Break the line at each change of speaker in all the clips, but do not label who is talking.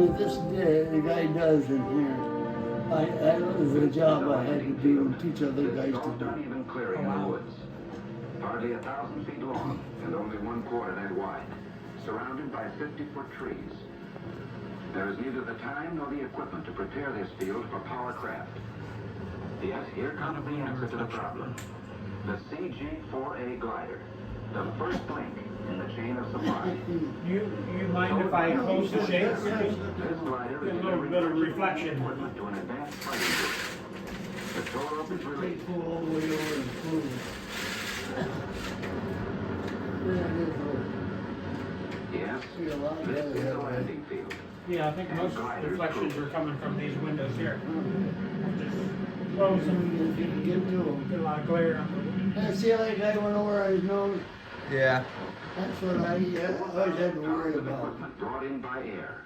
what this the guy does in here, that was a job I had to do and teach other guys to do.
Uneven clearing in the woods. Hardly 1,000 feet long and only 1/4 that wide, surrounded by 50-foot trees. There is neither the time nor the equipment to prepare this field for power craft. Yes, here comes the answer to the problem. The CG-4A glider, the first link in the chain of supply.
You mind if I close the shades?
This glider
A
is
little bit of reflection.
equipment to an advanced fighting group. The tow rope is released.
Pull all the way over and pull.
Yes,
See a lot
this
better
is
that
a
way.
landing field.
Yeah, I think most reflections are coming from these windows here. Just close them,
If you can get to them.
get a lot of glare on
And see how that guy went over on his nose?
Yeah.
That's what I always had to worry about.
Equipment brought in by air,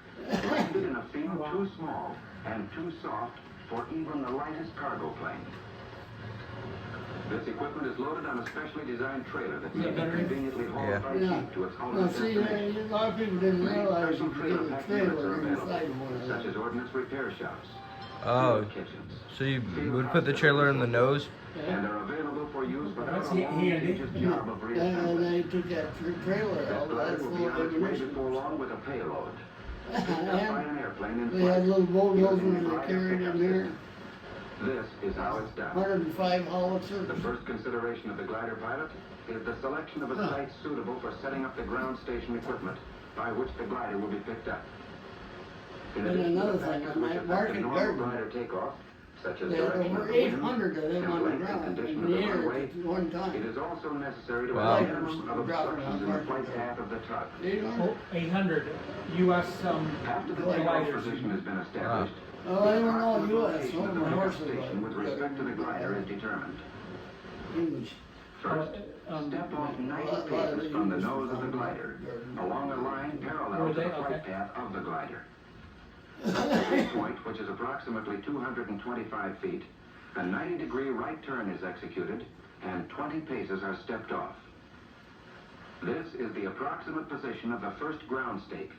landed in a field too small and too soft for even the lightest cargo plane. This equipment is loaded on a specially designed trailer that may be conveniently hauled by
Yeah.
sheep to its
Now
ultimate
see,
destination.
a lot of people didn't
Many
realize
special
you could get a
packed units are
trailer inside
available,
of one of
such
them.
as ordnance repair shops,
Oh,
field kitchens,
so you would put the trailer in the nose?
and are available for use without
That's
a long,
handy.
tedious job of
And
reassembly.
they took that trailer
This
out,
glider
that's
will
full
be
of
on its way
ammunition.
before long with a payload. Picked up by
And
an airplane in
they had
flight.
little bulldozers
using the
they
glider
carried
pickup
in there,
system. This is how it's done.
105 howitzers.
The first consideration of the glider pilot is the selection of a site suitable for setting up the ground station equipment by which the glider will be picked up. In
And
addition to
another
the
thing,
factors
on
which
that
affect
market
the normal
garden,
glider takeoff, such as
they had
direction of
over
the wind,
800 of them
and
on the
length and
ground,
condition
in
of
the
the
air
runway,
at one
it
time.
is also necessary to
Wow.
have a minimum of
Dropping
obstructions
on
in the
market
flight
garden.
path of the tug.
800?
800 U.S.
After the
Gliders.
takeoff position has been established,
Oh, I don't know,
the
U.S.,
location
some
of
of
the
my
pickup
horses
station with
like
respect to the glider is determined.
English.
First, step off 90 paces from the nose of the glider, along a line parallel to the flight path of the glider. At the sea point, which is approximately 225 feet, a 90-degree right turn is executed, and 20 paces are stepped off. This is the approximate position of the first ground stake,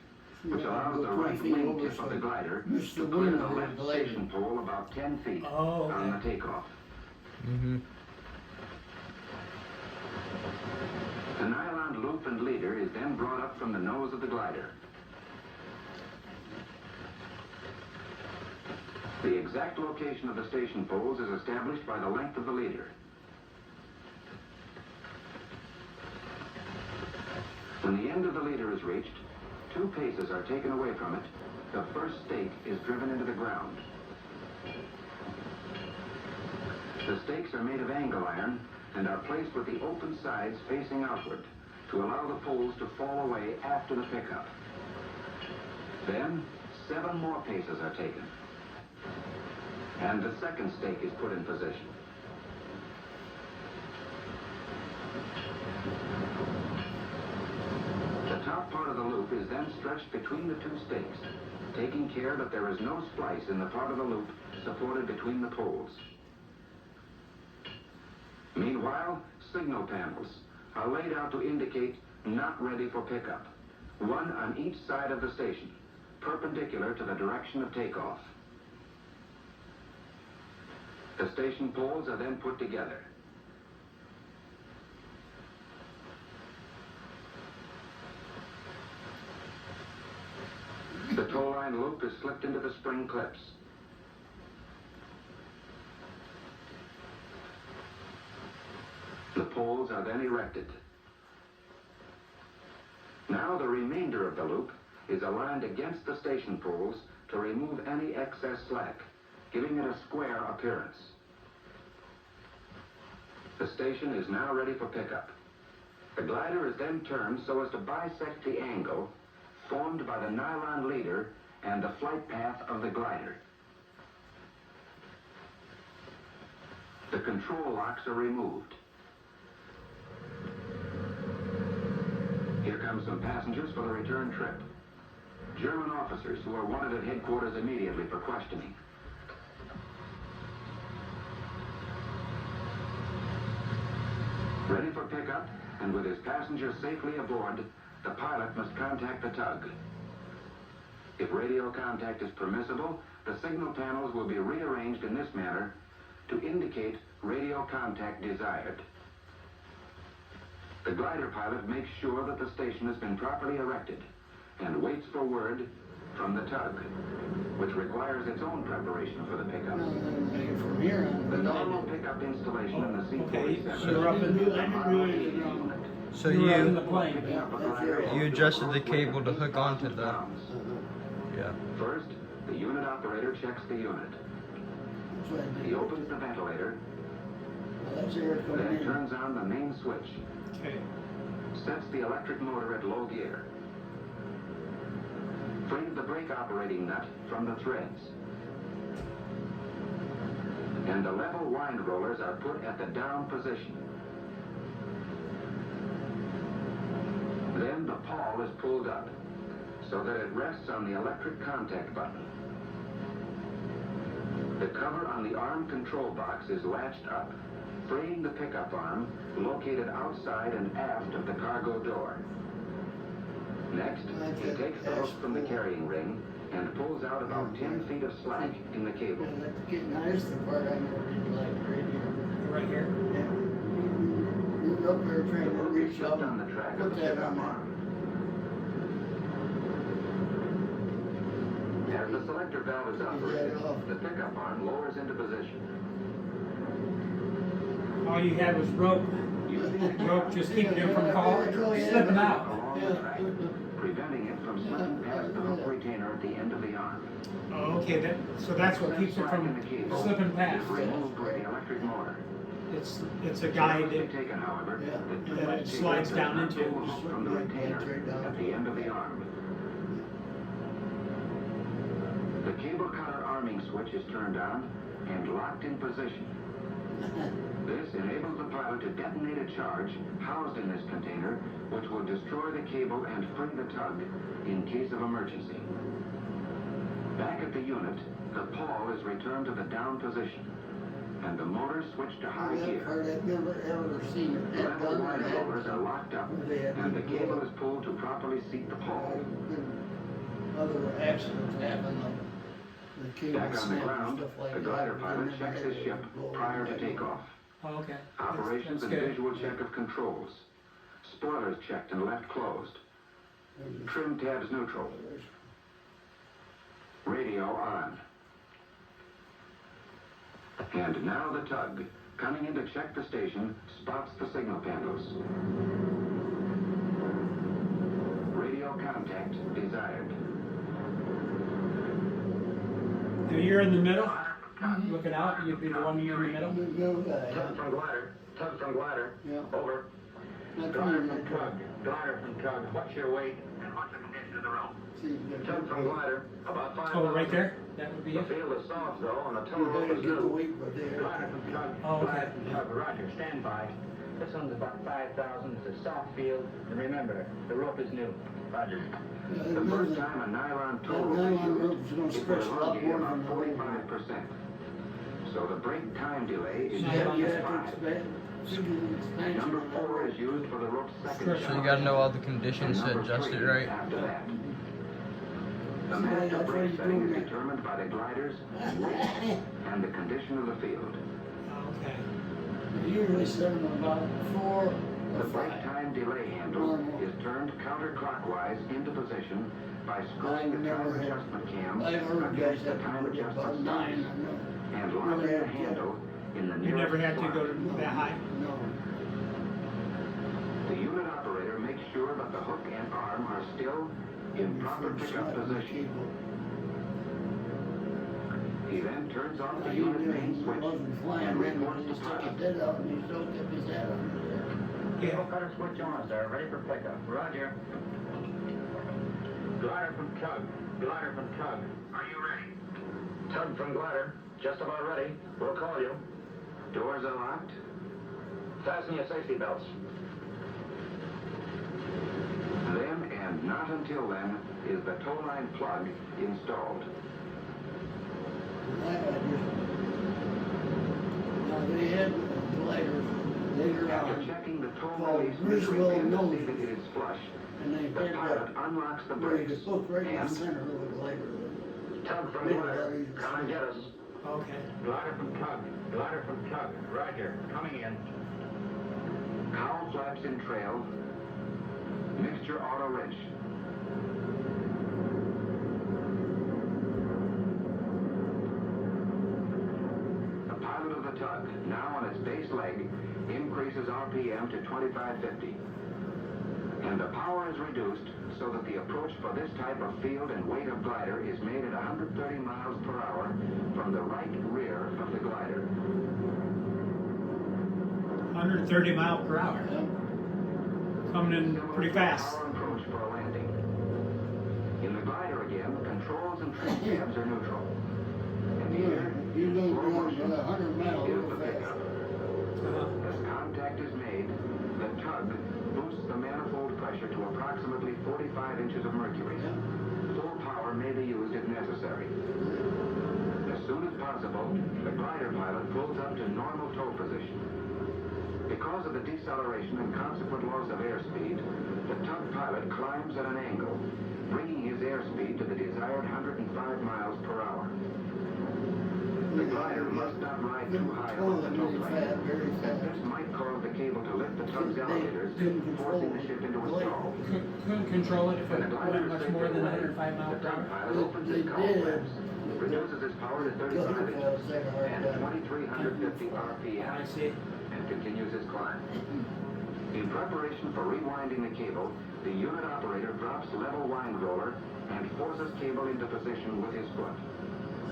which allows the right wing tip of the glider to clear the left station pole about 10 feet on the takeoff.
Mm-hmm.
The nylon loop and leader is then brought up from the nose of the glider. The exact location of the station poles is established by the length of the leader. When the end of the leader is reached, 2 paces are taken away from it. The first stake is driven into the ground. The stakes are made of angle iron and are placed with the open sides facing outward to allow the poles to fall away after the pickup. Then, 7 more paces are taken, and the second stake is put in position. The top part of the loop is then stretched between the 2 stakes, taking care that there is no splice in the part of the loop supported between the poles. Meanwhile, signal panels are laid out to indicate not ready for pickup, one on each side of the station, perpendicular to the direction of takeoff. The station poles are then put together. The tow line loop is slipped into the spring clips. The poles are then erected. Now the remainder of the loop is aligned against the station poles to remove any excess slack, giving it a square appearance. The station is now ready for pickup. The glider is then turned so as to bisect the angle formed by the nylon leader and the flight path of the glider. The control locks are removed. Here come some passengers for the return trip. German officers who are wanted at headquarters immediately for questioning. Ready for pickup, and with his passengers safely aboard, the pilot must contact the tug. If radio contact is permissible, the signal panels will be rearranged in this manner to indicate radio contact desired. The glider pilot makes sure that the station has been properly erected and waits for word from the tug, which requires its own preparation for the pickup.
From here on.
The normal pickup installation in the
Okay,
C-47
so you're up in the,
So
you're up in the
you
plane.
adjusted the cable to hook onto the. Yeah.
First, the unit operator checks the unit. He opens the ventilator, then turns on the main switch,
Okay.
sets the electric motor at low gear, frees the brake operating nut from the threads, and the level wind rollers are put at the down position. Then the pawl is pulled up so that it rests on the electric contact button. The cover on the arm control box is latched up, freeing the pickup arm located outside and aft of the cargo door. Next, he takes the hook from the carrying ring and pulls out about 10 feet of slack in the cable.
That's the part I never did like radio.
Right here.
You're up there
The
trying to
hook is
reach
slipped
out
on the
and
track of
put
the
that
pickup
on there.
arm. As the selector valve is operated, the pickup arm lowers into position.
All you had was rope. Rope just keeping it from slipping out.
Along the track, preventing it from slipping past the hook retainer at the end of the arm.
Oh, okay, so that's what keeps it from slipping past.
Removed by the electric motor.
It's a guide
Be
that,
taken, however,
that it slides down into.
from the retainer at the end of the arm. The cable cutter arming switch is turned on and locked in position. This enables the pilot to detonate a charge housed in this container, which will destroy the cable and free the tug in case of emergency. Back at the unit, the pawl is returned to the down position, and the motor switched to high
That
gear.
part I've never ever seen it that
Level
done.
line rollers are locked up, and the cable is pulled to properly seat the pawl.
Other accidents happen, like the cable
Back on the
snap and
ground,
stuff like
the
that.
glider
They
pilot
never
checks
had
his
to
ship
go
prior to
that
takeoff.
Oh, okay.
Operations
That's
and
good.
visual check of controls. Spoilers checked and left closed. Trim tabs neutral. Radio on. And now the tug, coming in to check the station, spots the signal panels. Radio contact desired.
Now you're in the middle, looking out, you'd be the one in the middle.
No guy.
Tug from glider. Tug from glider.
Yeah.
Over.
Not
Glider
coming
from
in.
tug. Glider from tug. What's your weight? And what's the condition of the rope?
See, you got
Tug from glider. About 5
Oh, right there? That would be
The
it?
field is soft though, and the tow
You
rope
better
is
get the
new.
weight by there.
Glider from tug.
Oh, okay.
Glider from tug. Roger, stand by. This one's about 5,000. It's a soft field. And remember, the rope is new. Roger.
The first time a nylon tow rope
That
is
nylon rope
used,
is gonna
it
stretch
will
a lot
elongate
more
about
than the weight.
45%. So the break time delay is
You
Nylon
have
is
to
5.
expand, expansion
Number
on that
4
rope.
is used for the rope's second
Sure.
shot.
So you gotta know all the
And
conditions to
number
adjust
3
it right.
after that. The
See,
master
that's
brake
what
setting
you
is
do.
determined by the glider's weight and the condition of the field.
Okay.
Usually set them about 4
The
or
brake
5.
time delay handle is turned counterclockwise into position by screwing the time adjustment cam
I've heard guys
against the
have to
time
put it about
adjustment
9, I
slice
know.
and
Really
locking the
had to
handle in the
You never
nearest
had to go
slot.
to that high?
No.
The unit operator makes sure that the hook and arm are still in proper pickup position. He then turns off the unit main switch
Wasn't flying
and
then,
reports
he
to
just took his
pilot.
head out and he still kept his head on there.
Cable cutter switch on, sir. Ready for pickup. Roger. Glider from tug. Glider from tug.
Are you ready?
Tug from glider. Just about ready. We'll call you.
Doors are locked.
Fasten your safety belts.
Then, and not until then, is the tow line plug installed.
Now they had gliders later
After
on,
checking the tow
called
release
Griswold
pin to see
Noses.
that it is flush,
and they
the
had
pilot
that
unlocks the
where you
brakes
could look right in the
and
center of the glider.
Tug from
Made it
glider,
that easy.
come and get us.
Okay.
Glider from tug, glider from tug, roger, coming in.
cowl flaps in trail, mixture auto wrench. The pilot of the tug, now on its base leg, increases RPM to 2550. And the power is reduced so that the approach for this type of field and weight of glider is made at 130 miles per hour from the right rear of the glider.
130 mile per hour. Coming in pretty fast.
Power approach for a landing. In the glider again, controls and trim tabs are neutral. And here,
You're
in
going
slow motion,
100 miles
is
real
the
fast.
pickup. As contact is made, the tug boosts the manifold pressure to approximately 45 inches of mercury. Full power may be used if necessary. As soon as possible, the glider pilot pulls up to normal tow position. Because of the deceleration and consequent loss of airspeed, the tug pilot climbs at an angle, bringing his airspeed to the desired 105 miles per hour. The glider must not ride too high above the tow plane. This might cause the cable to lift the tug's elevators, forcing the ship into a stall.
Couldn't control it if
When
it
the glider
went
is
much
safe
more
to
than
land,
105 miles
the
per
tug
hour.
pilot opens his
They
cowl
did.
flaps, reduces his power to 35 inches and 2350
I
RPM,
see.
and continues his climb. In preparation for rewinding the cable, the unit operator drops level wind roller and forces cable into position with his foot.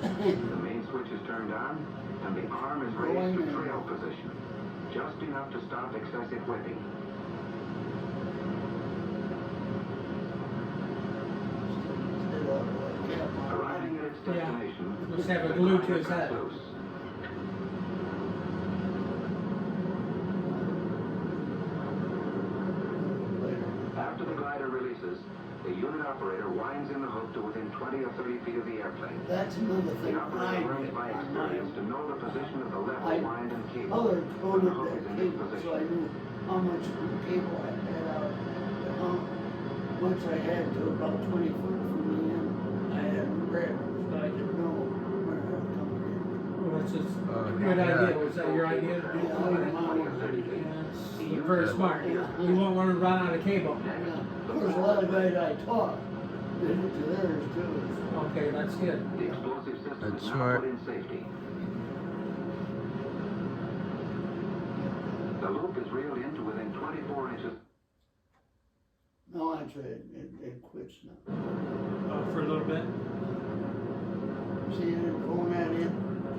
The main switch is turned on, and the arm is raised to trail position, just enough to stop excessive whipping. Arriving at its destination,
Must have a
the
glue to
glider
his
cuts
head.
loose. After the glider releases, the unit operator winds in the hook to within 20 or 30 feet of the airplane.
That's another thing
The
I
operator learns
did
by
on
experience
mine.
to know the position of the level,
I
wind, and cable
color
when the
coded
hook is
that
in this
cable, so I
position.
knew how much cable I had out. Once I had to about 20 foot from the end, I had red, so I could know where I was coming in.
Well, that's just a good
yeah.
idea. Was that your idea to do
Yeah,
that?
mine.
Yeah, it's very smart. You won't want to run out of cable.
Yeah. Of course, a lot of guys I taught did it to theirs too.
Okay, that's good.
The explosive system
That's
is now
smart.
put in safety. The loop is reeled in to within 24 inches.
No, I tried. It quits now.
For a little bit.
See, them pulling that in,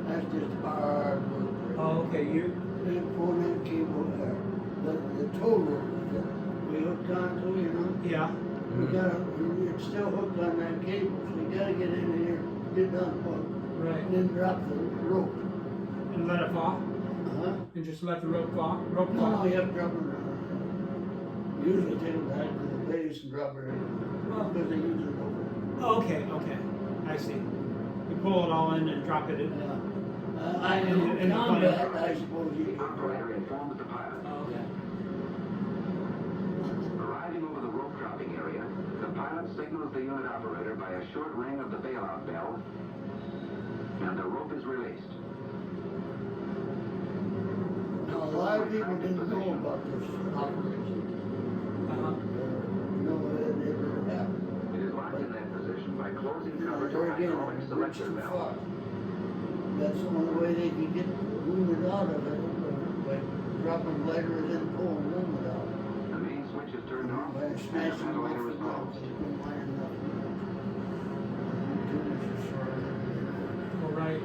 that's just hard work.
Oh, okay.
Then pulling that cable there, the tow rope that we hooked onto, you know,
Yeah.
it's still hooked on that cable, so you gotta get in here, get done hooked,
Right.
and then drop the rope.
And let it fall. And just let the rope fall. Rope
No,
fall.
you have to drop it. Usually take it back to the base and drop it in, because they use it over.
Okay. Okay. I see. You pull it all in and drop it in.
I
In the
in combat,
plane.
I suppose you
The
could
operator
drop it.
informed the pilot.
Okay.
Arriving over the rope dropping area, the pilot signals the unit operator by a short ring of the bailout bell, and the rope is released.
Now, a lot of people didn't know about this operation. No, it never happened.
It is locked in that position by closing cover to
There again,
hydraulic
it reached
selector
too
valve.
far. That's the only way they could get wounded out of it, by dropping letters and pulling wounded out.
The main switch is turned off,
By
and the
smashing them off
ventilator
the
is
ground,
closed.
they couldn't line up.
Well, right.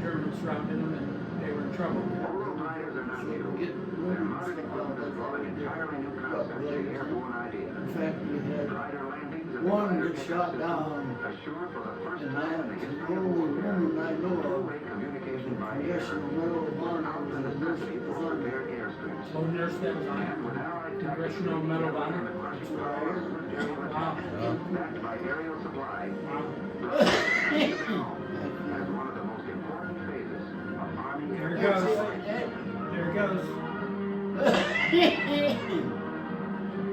Germans surrounded them and they were in trouble.
Rural gliders are not new. Their modern equipment has brought an entirely new concept to the airborne idea.
In fact, we had
Glider landings and
one
glider
that
pickup
shot
systems
down,
assure for the first
and
time in the
that's the
history of
only
warfare
woman I know of.
two-way communication by air
Congressional Medal of Honor
without the
was a nurse
necessity
that
for
was on
prepared
there.
airstrips.
Oh, nurse that was on
And with Allied
Congressional Medal of Honor. Wow.
backed by aerial supply,
Wow.
as one of the most important phases of Army
There
air
it goes.
force.
There it goes.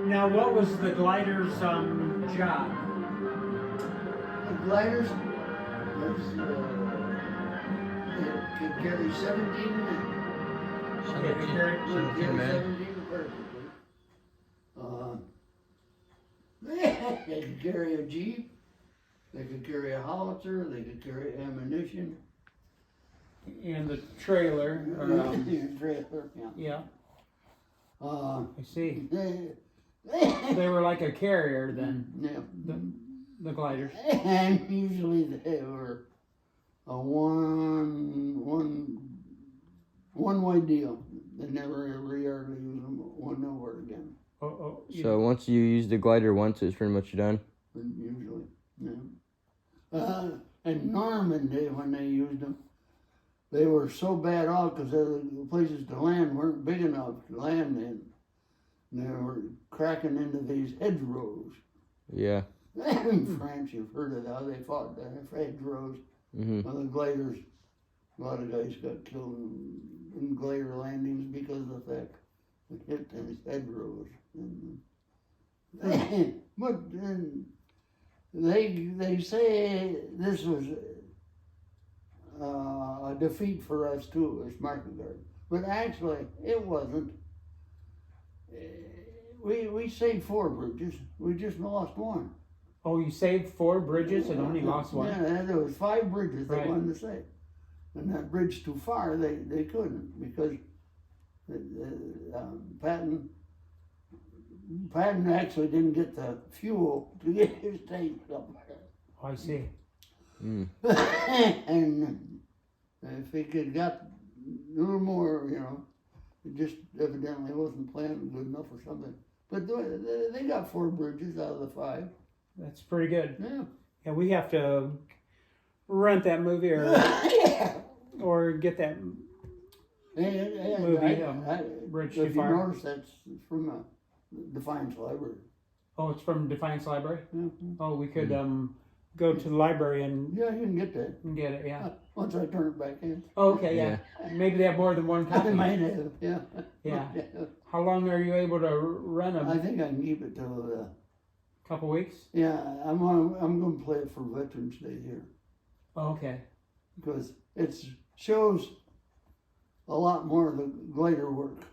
Now, what was the glider's job?
The gliders was, it could carry 17 men.
Okay, they carried-
Would
17
carry
men.
17 perfectly. They could carry a jeep, they could carry a howitzer, they could carry ammunition.
And the trailer.
Trailer, yeah.
Yeah,
Uh,
I see.
they,
They were like a carrier then,
yeah.
the gliders.
And usually they were a one-way deal. They never ever hardly use them one over again.
Oh,
So once you use the glider once, it's pretty much done.
Usually, yeah. In Normandy, when they used them, they were so bad off because the places to land weren't big enough to land in. They were cracking into these hedgerows.
Yeah.
In France, you've heard of how they fought the hedgerows.
Mhm.
Well, the gliders, a lot of guys got killed in glider landings because of the fact they hit these hedgerows. But they say this was a defeat for us too, as market garden. But actually, it wasn't. We saved 4 bridges. We just lost 1.
oh, you saved 4 bridges and only lost 1?
Yeah, there was 5 bridges they
Right.
wanted to save. And that bridge too far, they couldn't because Patton actually didn't get the fuel to get his tank up
Oh, I see.
Mm.
And if he could got a little more, it just evidently wasn't planned good enough or something. But they got 4 bridges out of the 5.
That's pretty good.
Yeah.
Yeah, we have to rent that movie or get that movie, Bridge Too
If you
Far.
notice, that's from Defiance Library.
Oh, it's from Defiance Library?
Mhm.
Oh, we could go to the library and
Yeah, you can get that
get it, yeah.
once I turn it back in.
Oh, okay, yeah. Maybe they have more than one
I
copy.
might have, yeah.
Yeah. How long are you able to rent them?
I think I can keep it till
Couple weeks?
yeah. I'm gonna play it for Veterans Day here
Oh, okay.
because it shows a lot more of the glider work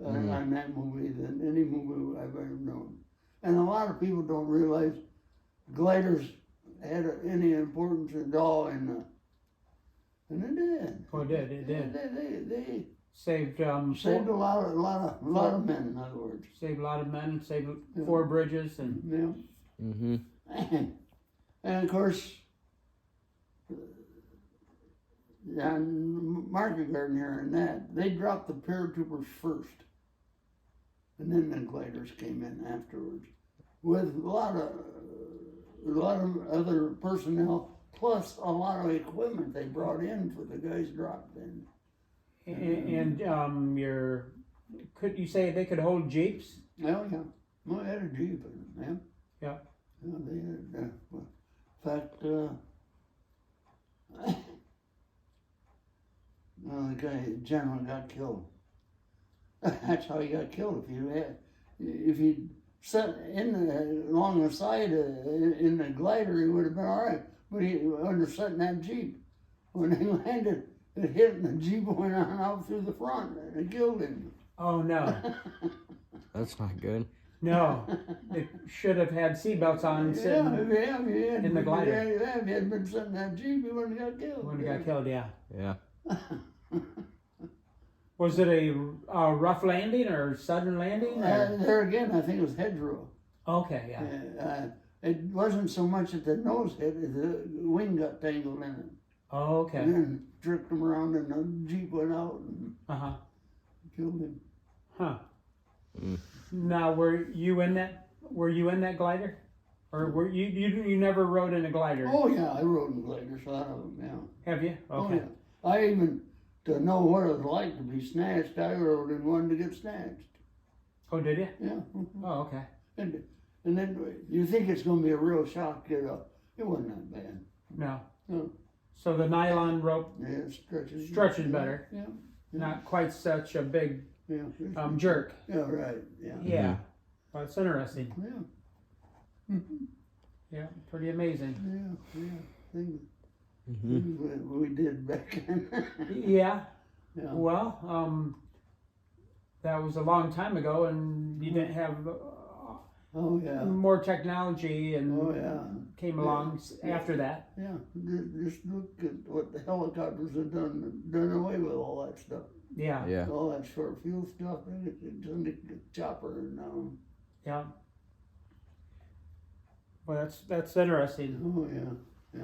on that movie than any movie I've ever known. And a lot of people don't realize gliders had any importance at all and it did.
Oh, it did. It did.
They
Saved
saved a lot of men, in other words.
saved a lot of men. Saved 4 bridges and
Yeah.
Mhm.
And of course, on Market Garden here and that, they dropped the paratroopers first. And then the gliders came in afterwards. With a lot of other personnel, plus a lot of equipment they brought in for the guys dropped in.
and could you say they could hold jeeps?
Oh, yeah. Well, they had a Jeep in them,
Yeah.
Yeah, they had, in fact, the guy, general got killed. That's how he got killed. If he'd sat along the side in the glider, he would have been all right. But he under sitting that Jeep. When he landed, it hit and the Jeep went on out through the front and it killed him.
Oh no,
That's not good.
no! They should have had seatbelts on sitting.
In
the glider.
Yeah, if he had been sitting in that Jeep, he wouldn't have got killed.
When he got killed, yeah.
Yeah.
Was it a rough landing or sudden landing? Or?
There again, I think it was hedgerow.
Okay, yeah.
It wasn't so much that the nose hit, the wing got tangled in it.
Oh, okay.
And then jerked him around and the Jeep went out and
Uh-huh.
killed him.
Huh.
Mm.
Now, were you in that glider? Or were you never rode in a glider?
Oh yeah, I rode in gliders, a lot of them, yeah.
Have you?
Oh
Okay.
yeah. I even, to know what it was like to be snatched, I rode in one to get snatched.
Oh, did you?
Yeah.
Oh, okay.
And then you think it's going to be a real shock, it wasn't that bad.
No.
No.
So the nylon rope
Yeah, it stretches.
Stretches better.
Yeah.
not quite such a big
Yeah.
jerk.
Yeah, right, yeah.
Yeah. Well, it's interesting.
Yeah.
Yeah, pretty amazing.
Things,
Mm-hmm.
things we did back then.
Yeah.
Yeah.
Well, that was a long time ago, and you didn't have
Oh, yeah.
more technology, and
Oh, yeah.
came along after that.
Yeah, just look at what the helicopters have done away with all that stuff.
Yeah.
Yeah.
All that short fuel stuff, and it's in the chopper and
Yeah. Well, that's interesting.
oh yeah.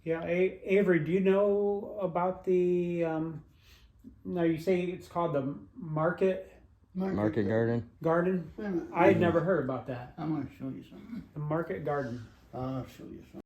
Yeah, Avery, do you know about the? Now you say it's called the Market
Market Garden.
Garden.
Wait a minute.
I had never heard about that.
I'm gonna show you something.
The Market Garden.
I'll show you something.